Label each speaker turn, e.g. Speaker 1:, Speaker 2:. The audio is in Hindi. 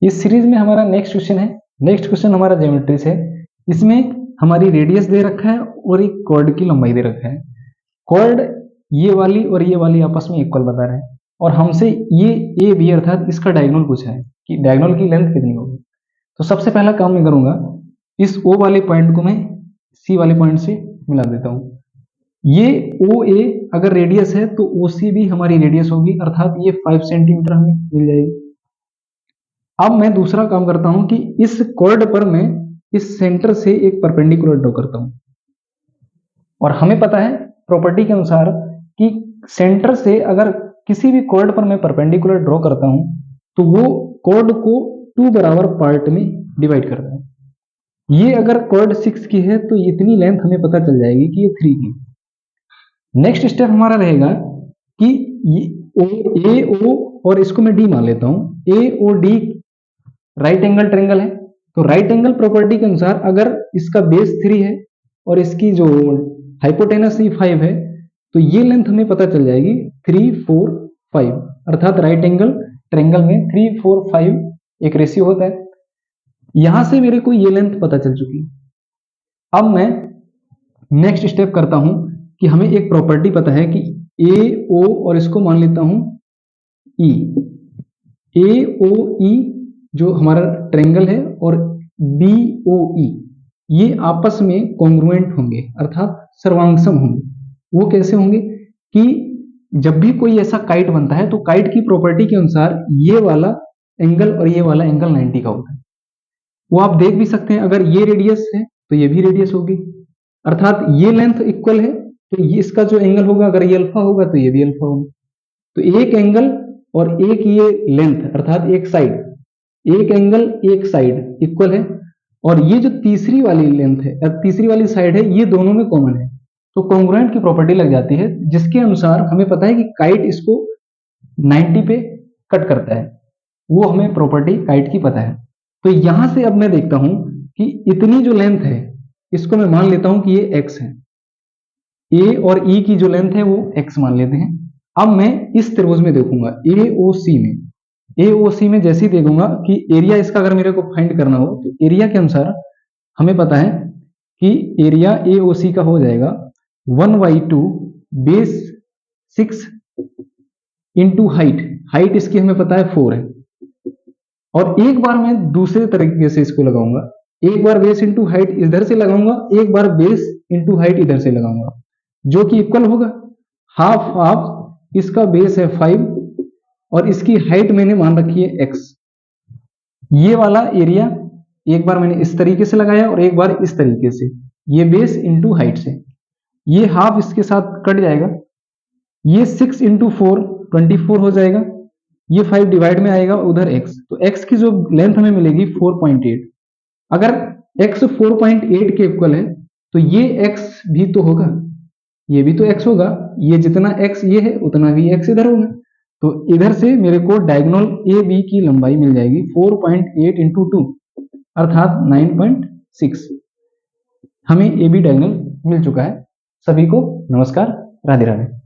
Speaker 1: इस सीरीज में हमारा नेक्स्ट क्वेश्चन है। नेक्स्ट क्वेश्चन हमारा ज्योमेट्री से है। इसमें हमारी रेडियस दे रखा है और एक कॉर्ड की लंबाई दे रखा है। कॉर्ड ये वाली और ये वाली आपस में इक्वल बता रहे हैं और हमसे ये ए बी अर्थात इसका डायगोनल पूछा है कि डायगोनल की लेंथ कितनी होगी। तो सबसे पहला काम मैं करूंगा, इस ओ वाले पॉइंट को मैं सी वाले पॉइंट से मिला देता हूं। ये ओ ए अगर रेडियस है तो ओ सी भी हमारी रेडियस होगी, अर्थात ये 5 सेंटीमीटर हमें मिल जाएगी। अब मैं दूसरा काम करता हूं कि इस कॉर्ड पर मैं इस सेंटर से एक परपेंडिकुलर ड्रॉ करता हूं और हमें पता है प्रॉपर्टी के अनुसार कि सेंटर से अगर किसी भी कॉर्ड पर मैं परपेंडिकुलर ड्रॉ करता हूं तो वो कॉर्ड को 2 बराबर पार्ट में डिवाइड करता है। ये अगर कॉर्ड 6 की है तो इतनी लेंथ हमें पता चल जाएगी कि ये 3 की। नेक्स्ट स्टेप हमारा रहेगा कि ए ओ और इसको मैं डी मान लेता हूं। A O D right angle triangle है, तो राइट एंगल प्रॉपर्टी के अनुसार अगर इसका बेस 3 है और इसकी जो हाइपोटेनस 5 है तो ये लेंथ हमें पता चल जाएगी 3 4 5, अर्थात राइट एंगल ट्रायंगल में 3 4 5 एक रेशियो होता है। यहां से मेरे को ये लेंथ पता चल चुकी। अब मैं नेक्स्ट स्टेप करता हूं कि हमें एक प्रॉपर्टी पता है कि ए ओ और इसको मान लेता हूं ई। ए ओ ई जो हमारा ट्रायंगल है और बी ओ ई ये आपस में कॉन्ग्रुएंट होंगे, अर्थात सर्वांगसम होंगे। वो कैसे होंगे कि जब भी कोई ऐसा काइट बनता है तो काइट की प्रॉपर्टी के अनुसार ये वाला एंगल और ये वाला एंगल 90 का होता है। वो आप देख भी सकते हैं, अगर ये रेडियस है तो ये भी रेडियस होगी, अर्थात ये लेंथ इक्वल है तो ये इसका जो एंगल होगा अगर ये अल्फा होगा तो ये भी अल्फा होगा। तो एक एंगल और एक ये लेंथ अर्थात एक साइड, एक एंगल एक साइड इक्वल है और ये जो तीसरी वाली लेंथ है तीसरी वाली साइड है ये दोनों में कॉमन है। तो कॉन्ग्रुएंट की प्रॉपर्टी लग जाती है जिसके अनुसार हमें पता है कि काइट इसको 90 पे कट करता है। वो हमें प्रॉपर्टी काइट की पता है। तो यहां से अब मैं देखता हूं कि इतनी जो लेंथ है इसको मैं मान लेता हूं कि ये x है। ए और ई की जो लेंथ है वो x मान लेते हैं। अब मैं इस त्रिभुज में देखूंगा ए ओ सी में जैसे ही देखूंगा कि एरिया इसका अगर मेरे को फाइंड करना हो तो एरिया के अनुसार हमें पता है कि एरिया ए ओ सी का हो जाएगा 1/2 बेस 6 इंटू हाइट इसकी हमें पता है 4 है। और एक बार मैं दूसरे तरीके से इसको लगाऊंगा, एक बार बेस इंटू हाइट इधर से लगाऊंगा, एक बार बेस इंटू हाइट इधर से लगाऊंगा, जो कि इक्वल होगा हाफ हाफ। इसका बेस है 5 और इसकी हाइट मैंने मान रखी है x। ये वाला एरिया एक बार मैंने इस तरीके से लगाया और एक बार इस तरीके से, ये बेस इंटू हाइट से, ये हाफ इसके साथ कट जाएगा, ये 6 इंटू 4 24 हो जाएगा, ये 5 डिवाइड में आएगा उधर x, तो x की जो लेंथ हमें मिलेगी 4.8। अगर x 4.8 के इक्वल है तो ये x भी तो होगा, ये भी तो x होगा, ये जितना x ये है उतना भी x इधर होगा। तो इधर से मेरे को डायगोनल ए बी की लंबाई मिल जाएगी 4.8 इंटू 2 अर्थात 9.6। हमें ए बी डायगोनल मिल चुका है। सभी को नमस्कार, राधे राधे।